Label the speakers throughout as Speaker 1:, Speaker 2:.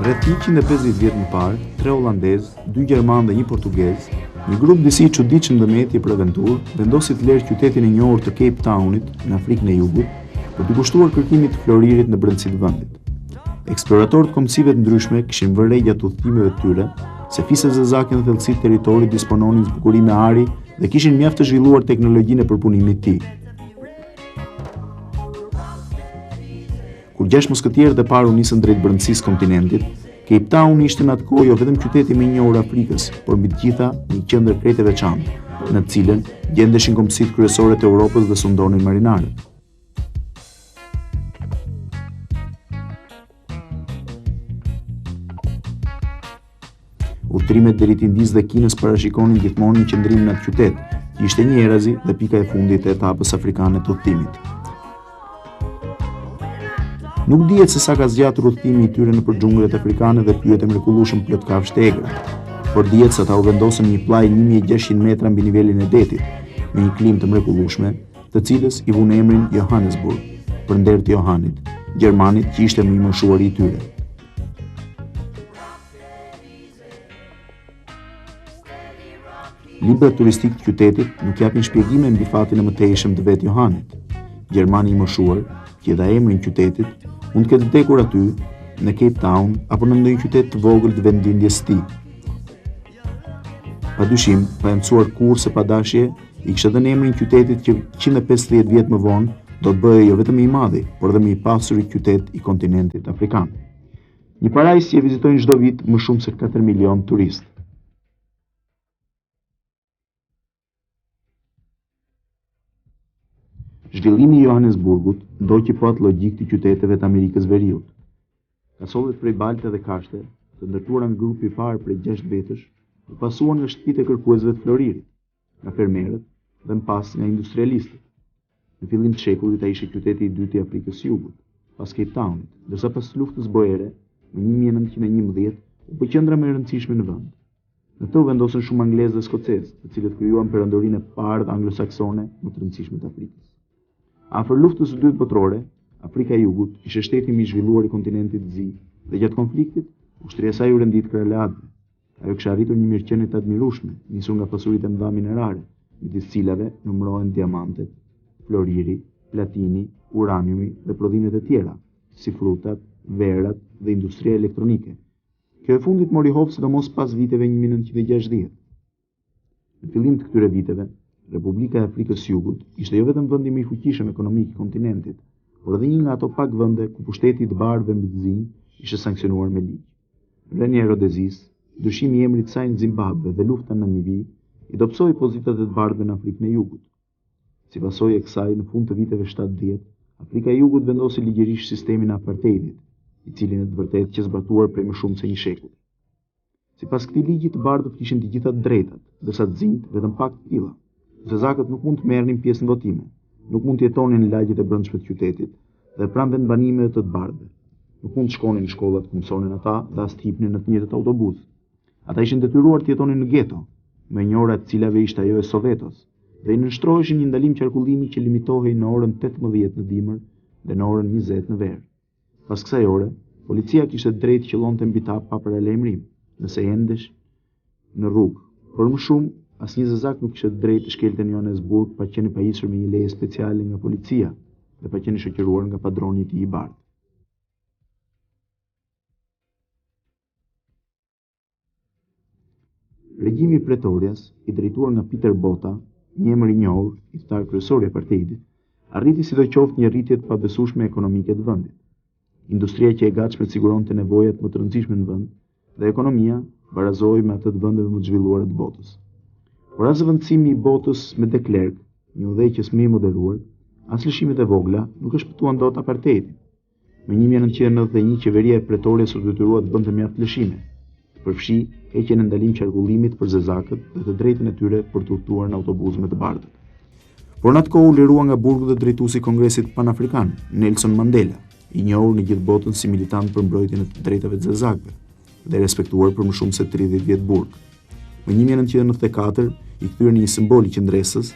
Speaker 1: Rreth 150 vjet më parë, 3 holandezë, 2 gjermanë dhe 1 portugez, një grup disi i çuditshëm ndërmjetje për aventurë, vendosi të lërë qytetin e njohur të Cape Townit në Afrikën e Jugut për të kushtuar kërkimit të floririt në brendësi të vendit. Eksploratorët kombësive të ndryshme kishin vënë re gjatë udhëtimeve të tyre se fisët zezake në thellësitë të territorit dispononin zbukurime ari dhe kishin mjaft të zhvilluar teknologjinë e përpunimit të tij. Kur 6 muskëtierët e parë u nisën drejt brendësisë kontinentit, Cape Town ishte në atë kohë jo vetëm qyteti më i njohur Afrikës, por mbi të gjitha një qendër krejt e veçantë, në të cilën gjendeshin kombësitë kryesore të Europës dhe sundonin marinarët. Udhëtrimet deri te Indisë dhe Kinës parashikonin gjithmonë një qëndrim në atë qytet, që ishte një erazi dhe pika e fundit e etapës afrikane të udhëtimit. Nuk dihet se sa ka zgjatur udhëtimi i tyre nëpër xhungullet afrikane dhe pyet e mrekullueshëm plot kafshë të egra, por dihet se ata u vendosën në një pllaj 1600 metra mbi nivelin e detit, me një klimë të mrekullueshme, të cilës i vune emrin Johannesburg, për nder të Johanit, gjermanit që ishte më i moshuari i tyre. Librat turistik të qytetit nuk japin shpjegime mbi fatin e mëtejshëm të vet Johanit. Gjermani i moshuar, që i dha emrin qytetit, mund të ketë vdekur aty, në Cape Town apo në ndonjë qytet të vogël të vendindjes së tij. Padyshim, pa e mësuar kurrë se pa dashje, i kishte dhënë emrin qytetit që 150 vjet më vonë do të bëhej jo vetëm i madhi, por edhe më i pasur i qytet i kontinentit afrikan. Një parajs që e vizitojnë çdo vit më shumë se 4 milion turistë. Zhvillimi i Johannesburgut ndoqi po atë logjik të qyteteve të Amerikës Veriut. Kasollet prej balte dhe kashte, të ndërtuara nga grupi i parë prej 6 vetësh, u pasuan nga shtëpitë e kërkuesve të floririt, nga fermerët dhe më pas nga industrialistët. Në fillim të shekullit ai ishte qyteti i dytë i Afrikës së Jugut, pas Cape Townit, ndërsa pas luftës bojere, në 1911, u bë qendra më e rëndësishme në vend. Në të u vendosën shumë anglezë dhe skocezë, të cilët krijuan perandorinë e parë anglosaksone më të rëndësishme të Afrikës. Afër luftës së dytë botërore, Afrika e Jugut ishte shteti më i zhvilluar i kontinentit të zi, dhe gjatë konfliktit, ushtria e saj u rendit kralëatëve. Ajo kishte arritur një mirëqenie të admirueshme, nisur nga pasuritë e mëdha minerare, midis cilave numërohen diamantet, floriri, platini, uraniumi dhe prodhimet e tjera, si frutat, verrat dhe industria elektronike. Kjo e fundit mori hovë sidomos pas viteve 1960. Në fillim të këtyre viteve, Republika e Afrikës së Jugut ishte jo vetëm vendi më i fuqishëm ekonomik i kontinentit, por edhe një nga ato pak vende ku pushteti i të bardhëve mbi të zinj ishte sanksionuar me ligj. Rënia e Rodezis, dyshimi i emrit saj në Zimbabwe dhe lufta në Namibi i dobësoi pozitat e të bardhëve në Afrikën e Jugut. Si pasojë e kësaj, në fund të viteve 70, Afrika e Jugut vendosi ligjërisht sistemin e apartheidit, i cili në të vërtetë që zbatuar prej më shumë se një shekulli. Sipas këtij ligji të bardhët kishin të gjitha të drejtat, ndërsa të zinjt vetëm pak të tilla. Zezakët nuk mund të merrnin pjesë në votime, nuk mund të jetonin në lagjet e brendshme të qytetit dhe pranë vendbanimeve të të bardhëve. Nuk mund të shkonin në shkollat ku mësonin ata dhe as të hipnin në të njëjtët autobus. Ata ishin detyruar të jetonin në geto, me njëra të cilave ishte ajo e Sovetos, dhe i nënshtroheshin një ndalim qarkullimi që limitohej në orën 18 në dimër dhe në orën 20 në verë. Pas kësaj ore, policia kishte drejtë që qëllonte mbi ta pa paralajmërim, nëse endesh në rrugë, por më shumë asnjë zezak nuk kishte drejtë të shkelte në Johannesburg pa qenë pajisur me një leje speciale nga policia dhe pa qenë shoqëruar nga padroni i tij i bardhë. Regjimi i Pretorias, i drejtuar nga Peter Botha, një emër i njohur, i thtar kryesor i apartheidit, arriti sidoqoftë një rritje të pabesueshme ekonomike të vendit. Industria që e gatshme të siguronte nevojat më të rëndësishme në vend dhe ekonomia barazohej me atë të vendeve më të zhvilluara të botës. Por as zëvendësimi i botës me de Klerk, një udhëheqës më i moderuar, as lëshimet e vogla nuk e shpëtuan dot apartheidin. Në 1991 qeveria e Pretorias u detyrua të bënte mjaft lëshime, përfshi heqjen e ndalim qarkullimit për zezakët dhe të drejtën e tyre për të udhëtuar në autobus me të bardhët. Por në atë kohë u lirua nga burgu dhe drejtuesi i Kongresit Panafrikan, Nelson Mandela, i njohur në gjithë botën si militant për mbrojtjen e të drejtave të zezakëve dhe respektuar për më shumë se 30 vjet burg. Në 1994, i kthyer në një simbol i qendresës,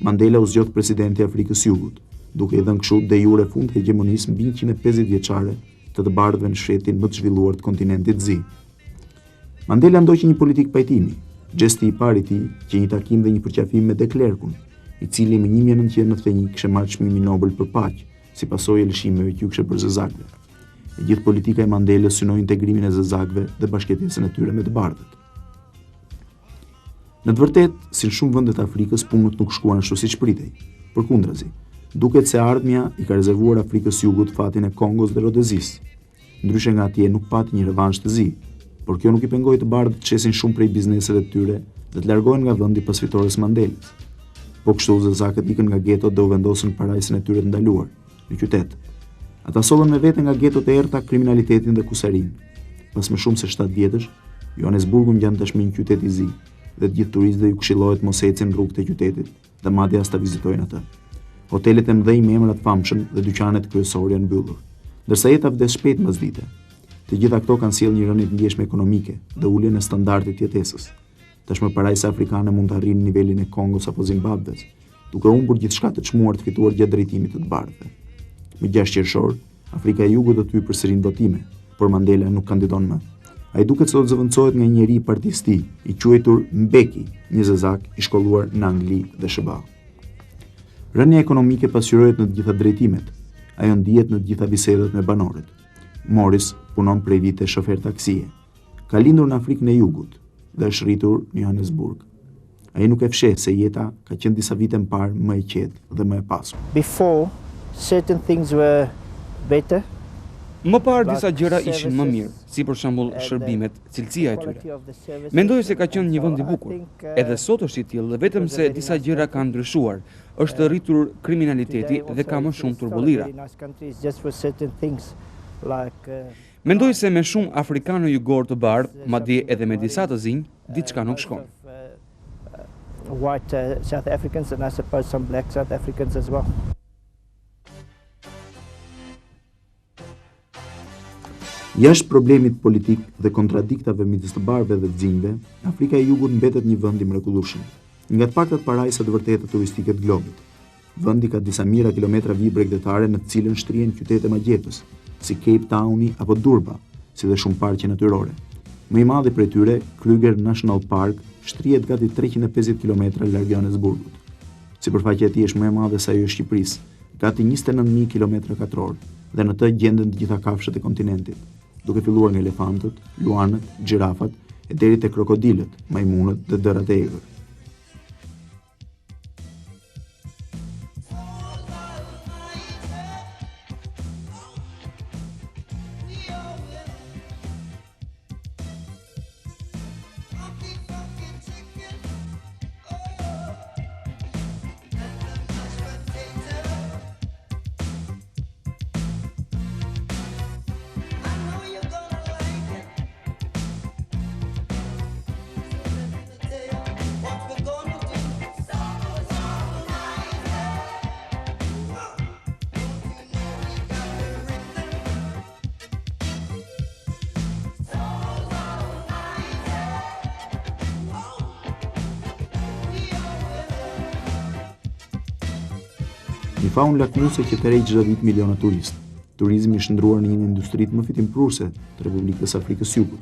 Speaker 1: Mandela u zgjodh presidenti i Afrikës së Jugut, duke i dhënë kështu de jure fund hegemonisë mbi 150 vjeçare të bardhëve në shtetin më të zhvilluar të kontinentit zi. Mandela ndoqi një politik pajtimi, gjesti i parë i tij që një takim dhe një përqafim me de Klerkun, i cili më 1991 kishte marrë çmimin Nobel për paqe, si pasojë e lëshimeve që u kishte bërë zezakëve. E gjithë politika e Mandelës synoi integrimin e zezakëve dhe bashkëjetesën e tyre me të bardhët. Në të vërtetë, si në shumë vende të Afrikës, punët nuk shkuan ashtu siç pritej. Përkundrazi, duket se ardhmja i ka rezervuar Afrikës Jugut fatin e Kongos dhe Rodezis. Ndryshe nga atje nuk pati një revansh të zi, por kjo nuk i pengoi të bardhët të çesin shumë prej bizneseve të tyre dhe të largohen nga vendi pas fitores Mandelës. Po kështu zezakët ikën nga getot dhe u vendosën parajsën e tyre të ndaluar në qytet. Ata sollën me vete nga getot e errta kriminalitetin dhe kusarin. Pas më shumë se 7 vjetësh, Johannesburgu ngjan tashmë një qytet i zi dhe të gjithë turistëve ju këshillohet mos ecin në rrugët e qytetit dhe madje as ta vizitojnë atë. Hotelet e mëdhenj me emra të famshëm dhe dyqanet kryesore janë mbyllur, ndërsa jeta vdes shpejt mbas dite. Të gjitha këto kanë sjellë një rënje të ndjeshme ekonomike dhe uljen e standardit të jetesës. Tashmë parajsa afrikane mund të arrijnë nivelin e Kongos apo Zimbabves, duke humbur gjithçka të çmuar të fituar gjatë drejtimit të të bardhëve. Më 6 qershor, Afrika e Jugut do të hyjë përsëri në votime, por Mandela nuk kandidon më. Ai duket se do të zëvendësohet nga një njeri i partisë tij, i quajtur Mbeki, një zezak i shkolluar në Angli dhe SBA. Rënja ekonomike pasqyrohet në të gjitha drejtimet. Ajo ndihet në të gjitha bisedat me banorët. Morris punon prej vite shofer taksie. Ka lindur në Afrikën e Jugut dhe është rritur në Johannesburg. Ai nuk e fsheh se jeta ka qenë disa vite më parë më e qetë dhe më e pasur.
Speaker 2: Before, certain things were better.
Speaker 3: Më parë disa gjëra ishin më mirë, si për shembull shërbimet, cilësia e tyre. Mendoj se ka qenë një vend i bukur. Edhe sot është i tillë dhe vetëm se disa gjëra kanë ndryshuar, është rritur kriminaliteti dhe ka më shumë turbullira. Mendoj se me shumë afrikanë jugor të bardhë, madje edhe me disa të zinj, diçka nuk shkon.
Speaker 2: White South Africans and I suppose some black South Africans as well.
Speaker 1: Jashtë problemit politik dhe kontradiktave midis të bardhëve dhe të zinjve, Afrika e Jugut mbetet një vend i mrekullueshëm. Nga të paktat parajsa të vërteta turistike të globit. Vendi ka disa mijëra kilometra vijë bregdetare në të cilën shtrihen qytete magjepës, si Cape Towni apo Durban, si dhe shumë parqe natyrore. Më i madhi prej tyre, Kruger National Park, shtrihet gati 350 km larg Johannesburgut. Sipërfaqja e tij është më e madhe se ajo e Shqipërisë, gati 29000 km2, dhe në të gjenden të gjitha kafshët e kontinentit, duke filluar nga elefantët, luanët, gjirafat e deri te krokodilët, majmunët dhe dërat e egër. Një faunë lakmuse që tërheq çdo vit miliona turistë. Turizmi është ndruar në një nga industritë më fitimprurse të Republikës Afrikës Jugut.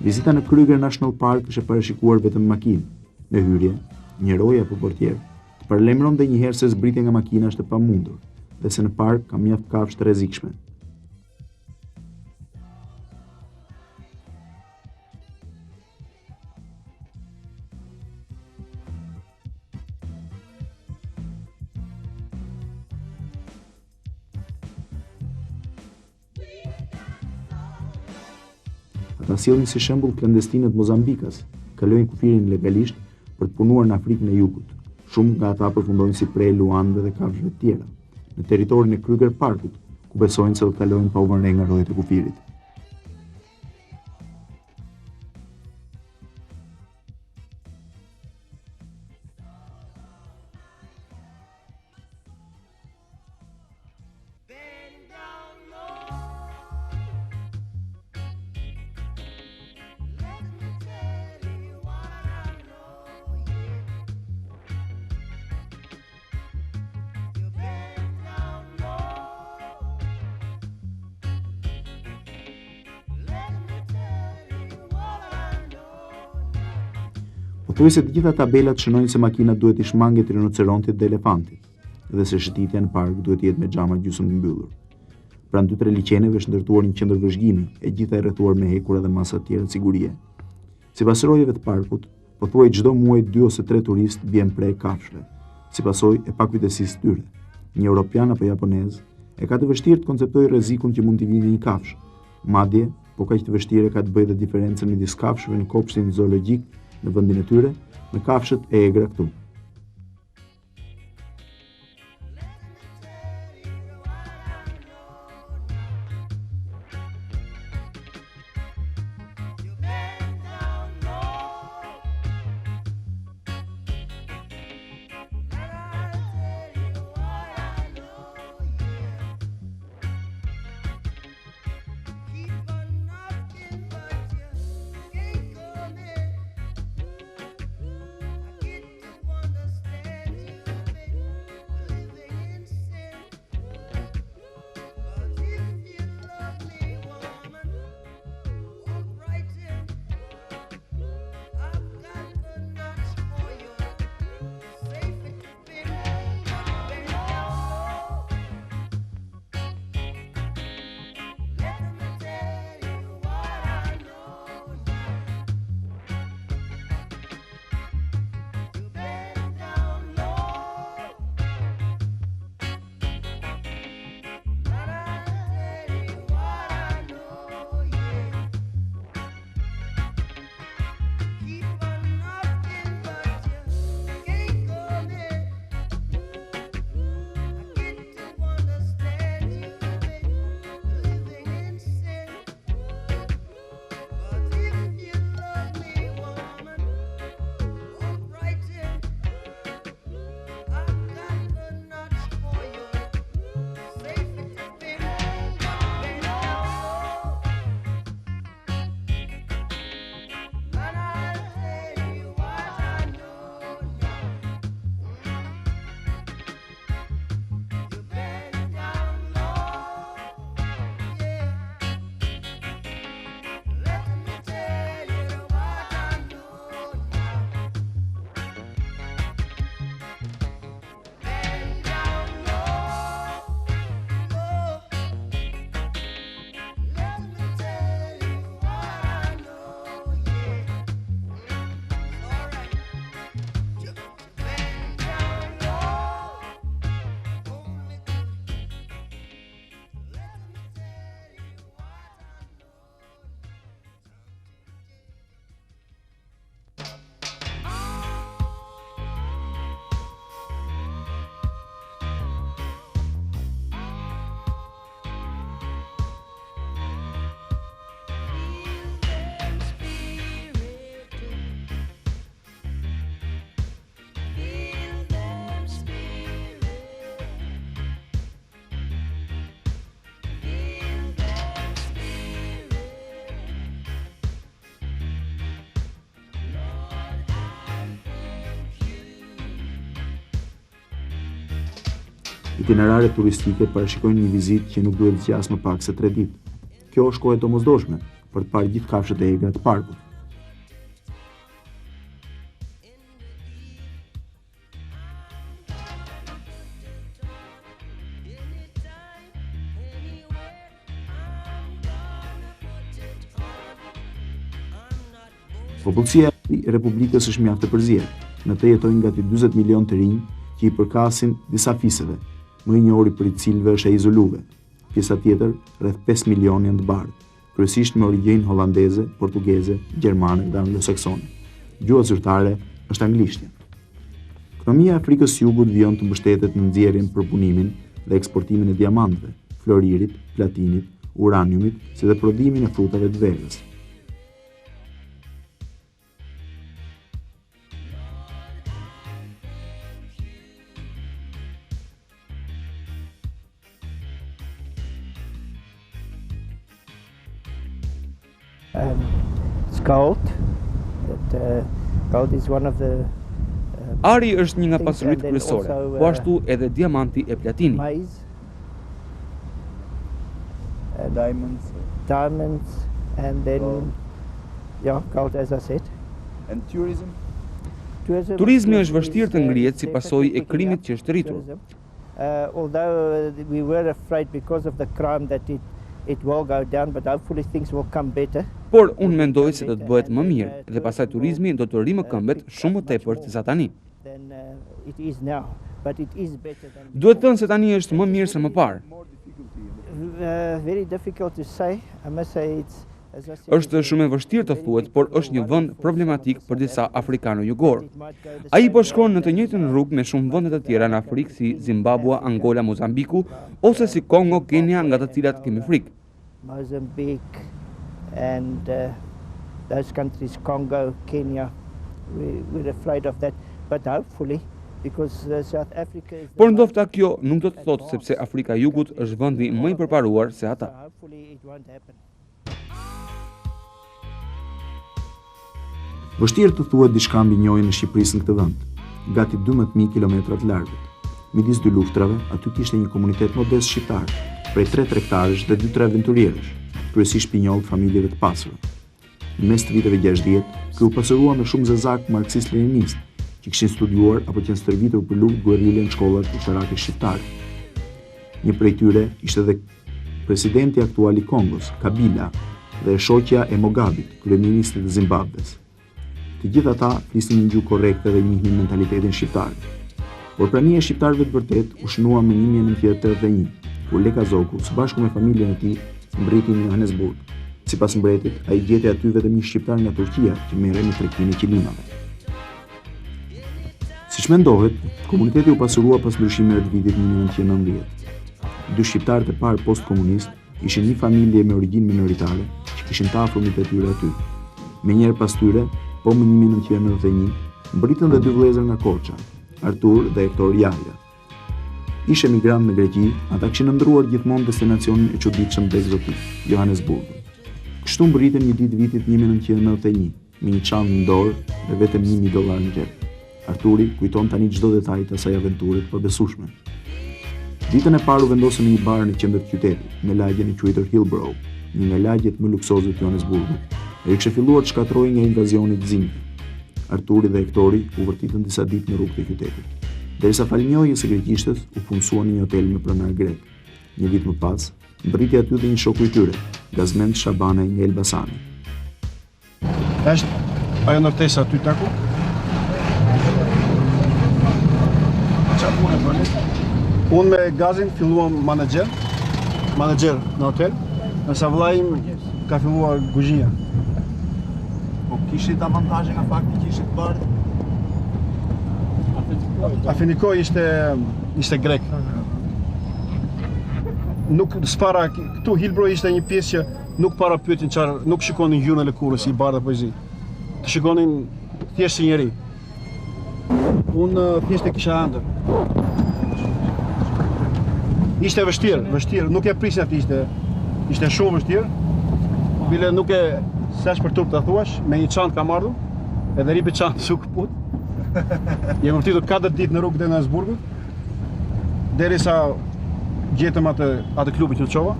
Speaker 1: Vizita në Kruger National Park është e parashikuar vetëm makinë. Në hyrje, një roje apo portier të paralajmëron dhe njëherë se zbritja nga makina është e pamundur dhe se në park ka mjaft kafshë të rrezikshme. Ata sjellin si shembull klandestinët Mozambikas, kalojnë kufirin legalisht për të punuar në Afrikën e Jugut. Shumë nga ata përfundojnë si prej luanëve dhe kafshëve të tjera, në territorin e Kruger Parkut, ku besojnë se do të kalojnë pa u vënë nga rojet e kufirit. Pothuajse të gjitha tabelat shënojnë se makina duhet i shmanget rinocerontit dhe elefantit, dhe se shëtitja në park duhet jetë me xhama gjysmë të mbyllur. Pranë 2-3 liqeneve është ndërtuar një qendër vëzhgimi, e gjitha e rrethuar me hekura dhe masa të tjera sigurie. Sipas rojeve të parkut, pothuaj çdo muaj 2 ose 3 turistë bien prej kafshëve, si pasojë e pakujtesisë së tyre. Një europian apo japonez e ka të vështirë të konceptojë rrezikun që mund t'i vijë nga një kafshë. Madje, po kaq të vështirë ka të bëjë dhe diferencën midis kafshëve në kopshtin zoologjik në vendin e tyre me kafshët e egra këtu. Itineraret turistike parashikojnë një vizitë që nuk duhet të zgjasë më pak se 3 ditë. Kjo është kohë e domosdoshme për të parë gjithë kafshët e egra të parkut. Popullsia e Republikës është mjaft e përzier. Në të jetojnë gati 40 milion të rinj që i përkasin disa fiseve, më i njohuri për i cilëve është e izoluve. Pjesa tjetër, rreth 5 milion janë të bardhë, kryesisht me origjinë holandeze, portugeze, gjermane dhe anglosaksone. Gjuha zyrtare është anglishtja. Ekonomia e Afrikës së Jugut vjen të mbështetet në nxjerrjen, përpunimin dhe eksportimin e diamantëve, floririt, platinit, uraniumit, si dhe prodhimin e frutave të verës.
Speaker 2: Gold. Gold is one of the
Speaker 3: Ari është një nga pasuritë kryesore, po ashtu edhe diamanti e platinit.
Speaker 2: maize,
Speaker 4: diamonds,
Speaker 2: and then
Speaker 4: Gold.
Speaker 2: yeah, gold as I said.
Speaker 4: and tourism.
Speaker 3: Turizmi është vështirë të ngrihet si pasojë e krimit që është rritur.
Speaker 2: Although we were afraid because of the crime that it will go down, but hopefully things will come better.
Speaker 3: Por unë mendoj se do të bëhet më mirë dhe pastaj turizmi do të rrimë këmbët shumë më tepër se sa tani. Duhet thënë se tani është më mirë se më parë.
Speaker 2: Very difficult to say. I must say
Speaker 3: Është shumë e vështirë të thuhet, por është një vend problematik për disa afrikano-jugor. Ai po shkon në të njëjtën rrugë me shumë vende të tjera në Afrikë si Zimbabwe, Angola, Mozambiku ose si Kongo, Kenya, nga të cilat kemi frikë.
Speaker 2: Mozambique and those countries, Congo, Kenya, we're afraid of that, but hopefully because South Africa is.
Speaker 3: Por ndofta kjo nuk do të thotë sepse Afrika e Jugut është vendi më i përparuar se ata.
Speaker 2: Hopefully it won't happen.
Speaker 1: Vështirë të thuhet diçka mbi njojën e Shqipërisë në këtë vend, gati 12.000 kilometra të largët. Midis dy luftrave, aty kishte një komunitet modest shqiptar, prej 3 tregtarësh dhe 2-3 aventurierësh, kryesisht pinjoll të familjeve të pasura. Në mes të viteve 60, ky u pasërua me shumë zezak marksist-leninist, që kishin studiuar apo qenë stërvitur për luftë guerrile në shkollat ushtarake shqiptare. Një prej tyre ishte edhe presidenti aktual i Kongos, Kabila, dhe shoqja e Mogabit, kryeministit të Zimbabves. Të gjithë ata flisin një gjuhë korrekte dhe njihnin mentalitetin shqiptar. Por prania e shqiptarëve të vërtet u shënua më 1981, kur Leka Zoku, së bashku me familjen e tij, mbriti në Johannesburg. Sipas mbretit, ai gjeti aty vetëm një shqiptar nga Turqia që merrej në tregtinë e qilimave. Siç mendohet, komuniteti u pasurua pas ndryshimeve të vitit 1990. Dy shqiptarët e parë post-komunist ishin një familje me origjinë minoritare që kishin të afërmit e tyre aty. Menjëherë pas tyre, po më 1991, mbritën dhe 2 vëllezër nga Korça, Artur dhe Hector Jalla. Ishe emigrant në Greqi, ata kishin ndruar gjithmonë destinacionin e çuditshëm dhe egzotik, Johannesburgun. Kështu mbritën një ditë vitit 1991, me një çantë në dorë dhe vetëm $1.000 në xhep. Arturi kujton tani çdo detaj të asaj aventure të pabesueshme. Ditën e parë u vendosën në një bar në qendër të qytetit, në lagjen e quajtur Hillbrow, një nga lagjet më luksoze të Johannesburgut. Ai kishte filluar të shkatrojë nga invazioni i zinjve. Arturi dhe Hektori u vërtitën disa ditë në rrugët e qytetit. Derisa falnjojës së greqishtës u punësuan në një hotel me pronar grek. Një vit më pas, mbriti aty dhe një shoku i tyre, Gazmend Shabanaj nga Elbasani.
Speaker 4: Është ajo ndërtesa aty taku? Çfarë punë bëni? Unë me Gazin filluam menaxher në hotel, nësa vllai im ka filluar kuzhia.
Speaker 1: Po kishit avantazhe nga fakti që ishit bardh?
Speaker 4: Afenikoj ishte grek. Nuk s'para këtu Hillbrow ishte një pjesë që nuk para pyetin çfarë, nuk shikonin gjuhën e lëkurës si bardh apo zi. Të shikonin thjesht si njeri. Unë thjesht e kisha ëndër. Ishte vështirë, nuk e prisja ti ishte shumë vështirë. Bile nuk e sesh për turp të thuash, me një çantë kam ardhur, edhe ripi çantë su këput. Jem vërtitur 4 ditë në rrugën e Johannesburgut, derisa gjetëm atë klubin që në qova.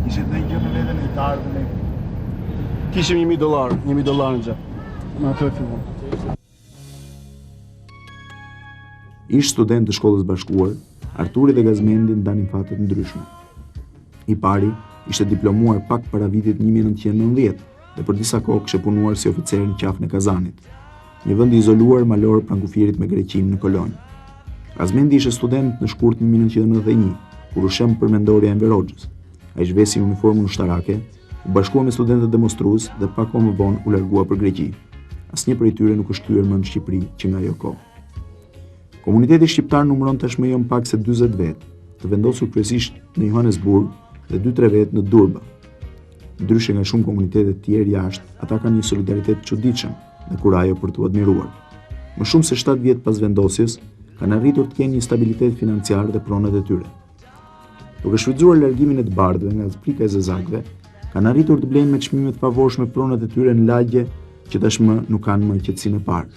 Speaker 1: Kishit në gjë me vete në gitarë dhe me...
Speaker 4: Kishim $1.000 në gjë. Në atë e filmon.
Speaker 1: Ish student të shkollës bashkuar, Arturi dhe Gazmendi ndanin fatet ndryshme. I pari ishte diplomuar pak para vitit 1990 dhe për disa kohë kishte punuar si oficer në qafën e Kazanit, një vend i izoluar malor pranë kufirit me Greqinë në Kolonjë. Gazmendi ishte student në shkurt 1991, kur u shëm për mendorja e Enver Hoxhës. Ai zhvesi uniformën ushtarake, u bashkua me studentët demonstrues dhe pak kohë më vonë u largua për Greqi. Asnjë prej tyre nuk është kthyer më në Shqipëri që nga ajo kohë. Komuniteti shqiptar numëron tashmë jo më pak se 40 vetë, të vendosur kryesisht në Johannesburg dhe 2-3 vetë në Durban. Ndryshe nga shumë komunitete të tjerë jashtë, ata kanë një solidaritet të çuditshëm dhe kurajo për t'u admiruar. Më shumë se 7 vjet pas vendosjes, kanë arritur të kenë një stabilitet financiar dhe pronat e tyre. Duke shfrytzuar largimin e të bardhëve nga Afrika e Zezakëve, kanë arritur të blejnë me çmime të favorshme pronat e tyre në lagje që tashmë nuk kanë më qetësinë e parë.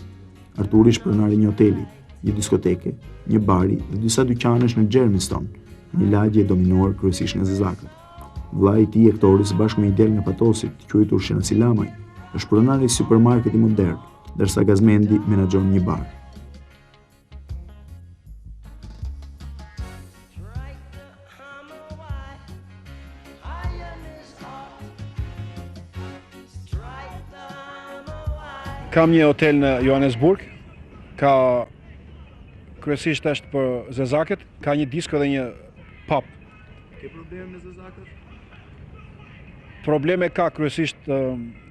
Speaker 1: Arturi është pronari një hoteli, një diskoteke, një bari dhe disa dyqanesh në Germiston, një lagje dominuar kryesisht nga Zezakët. Vllai i tij Hektori së bashku me një djalë nga Patosi, të quajtur Shenasi Lamaj, është pronari i supermarketi modern, ndërsa Gazmendi menaxhon një bar.
Speaker 4: Kam një hotel në Johannesburg, kryesisht është për zezakët, ka një disko dhe një pub.
Speaker 1: Ke probleme me zezakët?
Speaker 4: Probleme ka kryesisht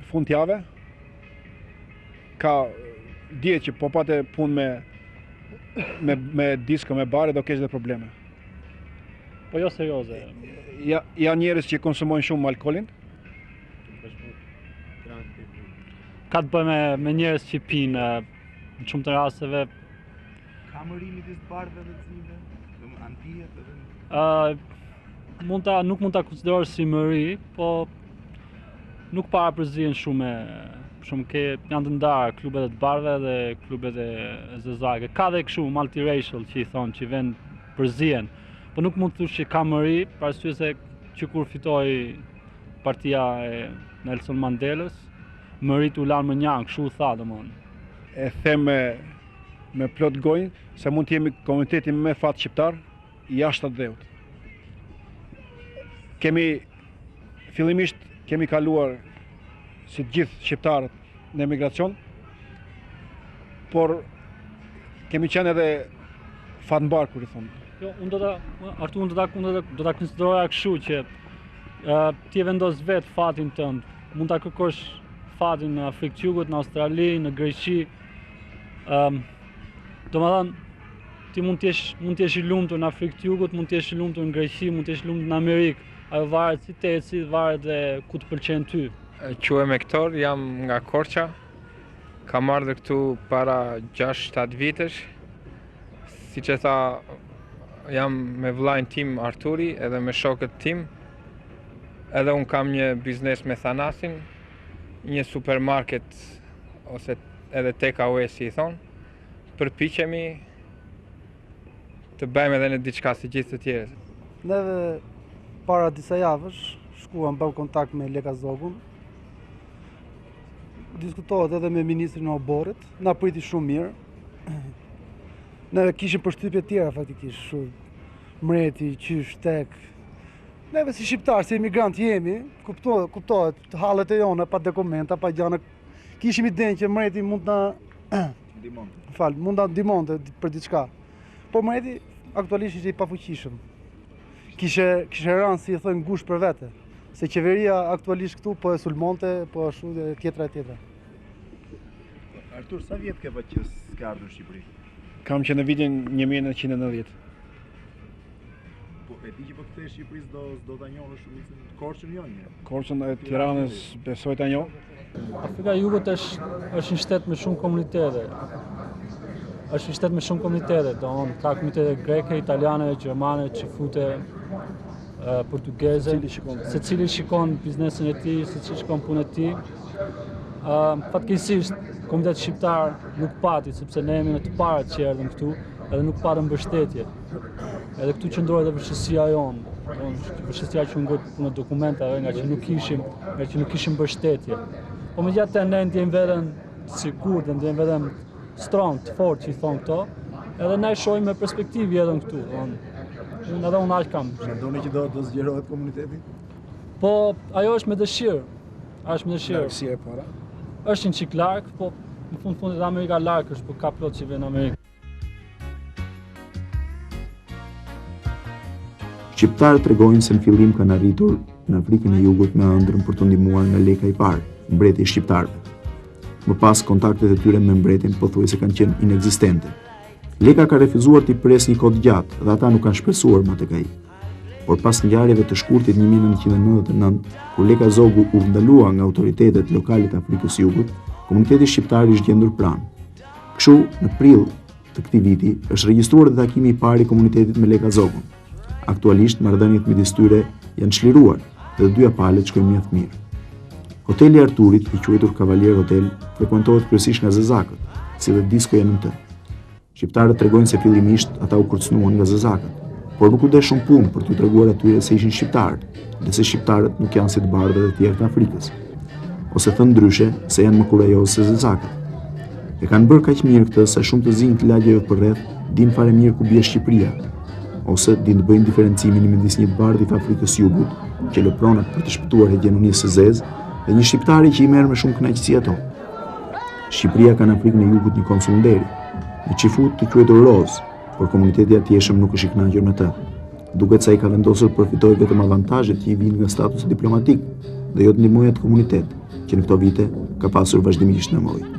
Speaker 4: fund jave, ka dje që po pate punë me disko, me bare, do kesh dhe probleme.
Speaker 5: Po jo serioze.
Speaker 4: Janë njerëz që konsumojnë shumë alkoolin.
Speaker 5: Ka të bëjë me njerëz që pinë, në shumë të rasteve.
Speaker 1: Ka mëri midis barëve dhe cive? Antijet edhe?
Speaker 5: Nuk mund ta konsiderosh si mëri, po nuk parapërzihen shumë janë të ndarë klubet e të barëve dhe klubet e zezake. Ka dhe kështu multiracial që i thonë që vend përzihen, po nuk mund të thush që ka mëri, për arsye se që kur fitoi partia e Nelson Mandelës, mërit u lanë më njanë, kështu u tha domon.
Speaker 4: E them me plot gojë se mund të jemi komuniteti më fat shqiptar jashtë atë dheut. Fillimisht kemi kaluar si të gjithë shqiptarët në emigracion, por kemi qenë edhe fatmbar kur i thonë.
Speaker 5: Jo, unë do ta konsideroja kështu që ti e vendos vetë fatin tënd. Mund ta kërkosh fatin në Afrikë të Jugut, në Australi, në Greqi. Domethënë, ti mund të jesh i lumtur në Afrikë të Jugut, mund të jesh i lumtur në Greqi, mund të jesh i lumtur në Amerikë. Ajo varet si të eci, varet dhe ku të pëlqen ty.
Speaker 6: Quhem Ektor, jam nga Korça. Kam ardhur këtu para 6-7 vitesh. Siç e tha, jam me vllajën tim Arturi edhe me shokët tim. Edhe unë kam një biznes me Thanasin, një supermarket ose edhe take away si i thonë. Përpiqemi të bëjmë edhe në diçka si gjithë të tjerët.
Speaker 7: Neve para disa javësh shkuam bëm kontakt me Leka Zogun. Diskutohet edhe me ministrin e Oborrit, na priti shumë mirë. Ne kishim përshtypje tjera faktikisht, shumë mreti, qysh, tek. Neve si shqiptar, si emigrant jemi, kuptohet hallet e jona pa dokumenta, pa gjana. Kishim idenë që mreti mund na ndihmonte për diçka. Po mreti aktualisht ishte i pafuqishëm. Kishe rënë si i thënë ngushtë për vete, se qeveria aktualisht këtu po e sulmonte, po ashtu dhe tjetra.
Speaker 1: Artur, sa vjet ke që s'ke ardhur në Shqipëri?
Speaker 4: Kam që në vitin 1990.
Speaker 1: Po e di që po kthehesh në Shqipëri do ta njohësh shumicën Korçën jo një.
Speaker 4: Korçën e Tiranës besoj ta njoh.
Speaker 5: Afrika e Jugut është një shtet me shumë komunitete. Ka komunitete greke, italiane, gjermane, çifute, portugeze, secili shikon biznesin e tij, secili shikon punën e tij. Fatkeqësisht komuniteti shqiptar nuk pati, sepse ne jemi në të parët që erdhëm këtu, edhe nuk patëm mbështetje. Edhe këtu qëndroi edhe vështirësia jonë, vështirësia që ngojt punë dokumentave, nga që nuk kishim mbështetje. Po megjithatë ne ndjejmë veten sigurt, ndjejmë veten strong, të fortë që i thonë këto, edhe ne shohim me perspektivë jetën këtu. Edhe unë aq kam.
Speaker 1: Mendoni që do zgjerohet komuniteti?
Speaker 5: Po ajo është me dëshirë.
Speaker 4: Si e para.
Speaker 5: Është një çik larg, po në fundit Amerika larg është, po ka plot që vjen në Amerikë.
Speaker 1: Shqiptarët tregojnë se në fillim kanë arritur në Afrikën e Jugut me ëndrrën për të ndihmuar nga Leka i parë, mbreti i shqiptarëve. Më pas kontaktet e tyre me mbretin pothuajse kanë qenë inekzistente. Leka ka refuzuar t'i pres një kohë gjatë dhe ata nuk kanë shpresuar më tek ai. Por pas ngjarjeve të shkurtit 1999, kur Leka Zogu u ndalua nga autoritetet lokale të Afrikës së Jugut, komuniteti shqiptar ishte gjendur pranë. Kështu, në prill të këtij viti, është regjistruar dhe takimi i parë i komunitetit me Leka Zogun. Aktualisht marrëdhëniet midis tyre janë çliruar dhe të dyja palët shkojnë mjaft mirë. Hoteli Arturit, i quajtur Cavalier Hotel, frekuentohet kryesisht nga zezakët, si dhe diskoja në të. Shqiptarët tregojnë se fillimisht ata u kërcënuan nga zezakët, por nuk u dhe shumë punë për t'u treguar atyre se ishin shqiptarë, dhe se shqiptarët nuk janë si të bardhët e tjerë të Afrikës, ose thënë ndryshe se janë më kurajosë se zezakët. E kanë bërë kaq mirë këtë sa shumë të zinj të lagjeve përreth din fare mirë ku bie Shqipëria, ose din të bëjnë diferencimin midis një bardhi të Afrikës Jugut, që lë pronat për të shpëtuar hegemonisë së zezë, dhe një shqiptari që i merr me shumë kënaqësi ato. Shqipëria ka në Afrikën e Jugut një konsul deri, një çifut të quajtur Roz, por komuniteti atjeshëm nuk është i kënaqur me të. Duket se ai ka vendosur të përfitojë vetëm avantazhet që i vijnë nga statusi diplomatik dhe jo të ndihmojë atë komunitet, që në këto vite ka pasur vazhdimisht nevojë.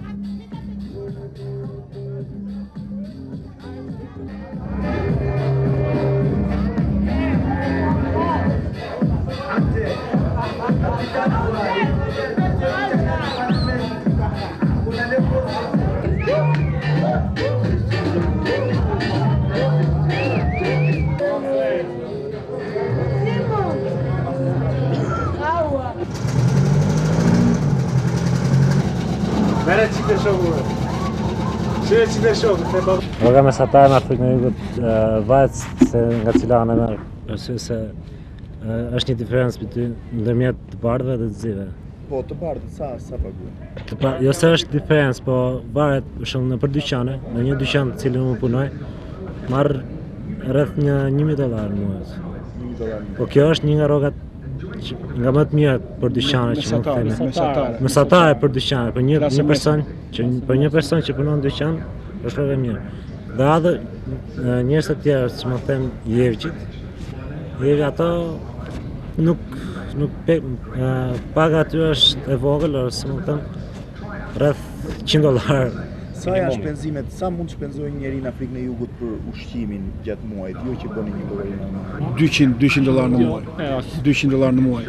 Speaker 8: Rroga mesatar në Afrikën e Jugut varet se nga cila anë merr, arsye se është një diferencë ndërmjet të bardhëve dhe të zive.
Speaker 1: Po, të bardhët sa paguajnë?
Speaker 8: Jo se është diferencë, po varet për shembull nëpër dyqane, në një dyqan të cilin unë punoj, marr rreth $1.000 në muaj. Po kjo është një nga rrogat nga më të mira për dyqane që mund të themi. Mesatare për dyqane, për një person që punon në dyqan është rrogë e mirë. Dhe edhe njerëz të tjerë, që më them jevgjit ato nuk paga aty është e vogël, ose më them rreth $100.
Speaker 1: Sa janë shpenzimet, sa mund shpenzojë njeri në Afrikën e Jugut për ushqimin gjatë muajit, jo që bëni një llogari normal?
Speaker 4: $200 në muaj. $200 në muaj.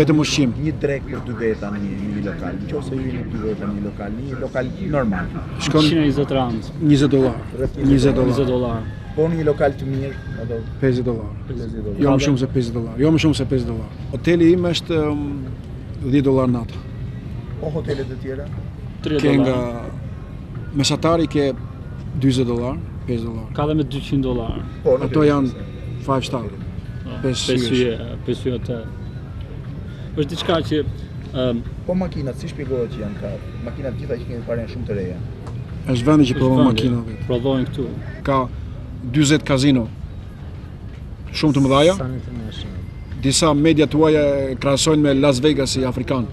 Speaker 4: Vetëm ushqim.
Speaker 1: Një drek për 2 veta në një lokal. Nëse hyni 2 veta në një lokal normal.
Speaker 5: Shkon $120. $20.
Speaker 1: Po në një lokal të mirë, ato
Speaker 4: $50. Jo më shumë se $50. Hoteli im është $10 natë.
Speaker 1: Po hotelet e tjera?
Speaker 5: $3.
Speaker 4: Mesatari ke $20, $50.
Speaker 5: Ka dhe me $200.
Speaker 4: Po, ato janë 5 star.
Speaker 5: 5 hotel. Është diçka që
Speaker 1: po makinat si shpjegohet që janë ka? Makinat gjitha që kemi parën shumë të reja.
Speaker 4: Është vendi që prodhon makinat vetë.
Speaker 5: Prodhojnë këtu.
Speaker 4: Ka 40 kazino. Shumë të mëdha. Disa media tuaja krahasojnë me Las Vegas i afrikan,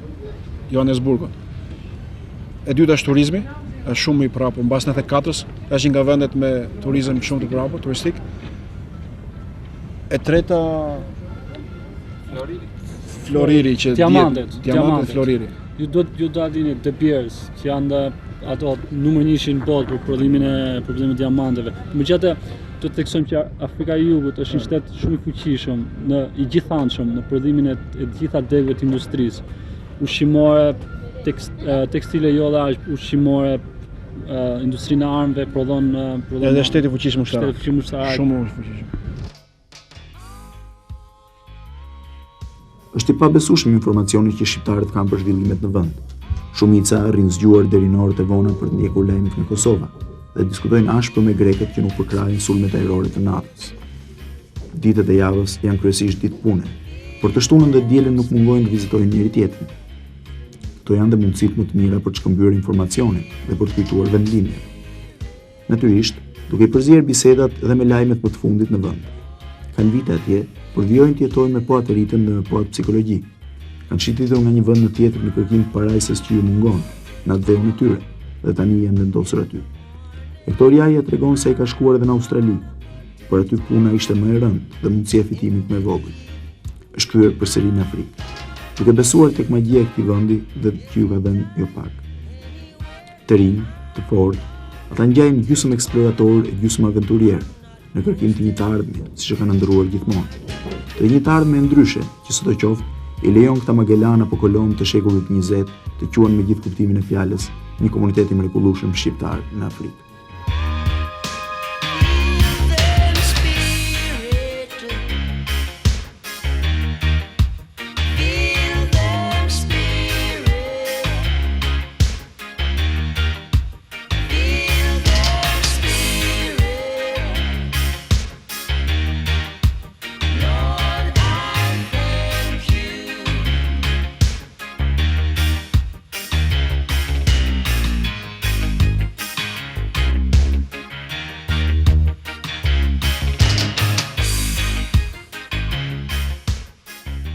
Speaker 4: Johannesburgun. E dyta është turizmi. Është shumë i prapur, mbas 94-s, është një nga vendet me turizëm shumë të prapur, turistik. E treta Floriri që
Speaker 5: Diamantet
Speaker 4: Floriri.
Speaker 5: Ju do ta dini De Beers, që janë ato numër 1 në botë për prodhimin e diamanteve. Megjithatë, do të theksojmë që Afrika e Jugut është një shtet shumë i fuqishëm, i gjithanshëm në prodhimin e gjitha degëve të industrisë, ushqimore, tekstile jo dhe ushqimore, industrinë e armëve prodhon
Speaker 4: edhe shteti fuqishëm ushtarak. Shumë fuqishëm.
Speaker 1: Është i pabesueshëm informacioni që shqiptarët kanë për zhvillimet në vend. Shumica rrinë zgjuar deri në orët e vona për të ndjekur lajmet nga Kosova dhe diskutojnë ashpër me grekët që nuk përkrahin sulmet ajrore të natës. Ditët e javës janë kryesisht ditë pune, por të shtunën dhe dielën nuk mungojnë të vizitojnë njëri tjetrin. Këto janë dhe mundësit më të mira për të shkëmbyer informacionin dhe për të kujtuar vendlinje. Natyrisht, duke i përzierë bisedat dhe me lajmet më të fundit në vend. Kanë vite atje, por vijojnë të jetojnë me po atë ritëm dhe me po atë psikologji. Kanë shititur nga një vend në tjetër në kërkim të parajsës që ju mungon, në atë vehun e tyre, dhe tani janë vendosur aty. Hektor Jaja tregon se ai ka shkuar edhe në Australi, por aty puna ishte më e rëndë dhe mundësia e fitimit më e vogël. Është kthyer përsëri në Afrikë, duke besuar tek magjia e këtij vendi dhe që ju ka dhënë jo pak. Të rinj, të fortë, ata ngjajnë gjysmë eksplorator e gjysmë aventurier në kërkim të një të ardhmje, siç e kanë ndëruar gjithmonë. Të një të ardhmje ndryshe, që sidoqoftë i lejon këta Magellan apo kolon të shekullit 20 të quhen me gjithë kuptimin e fjalës një komunitet i mrekullueshëm shqiptar në Afrikë.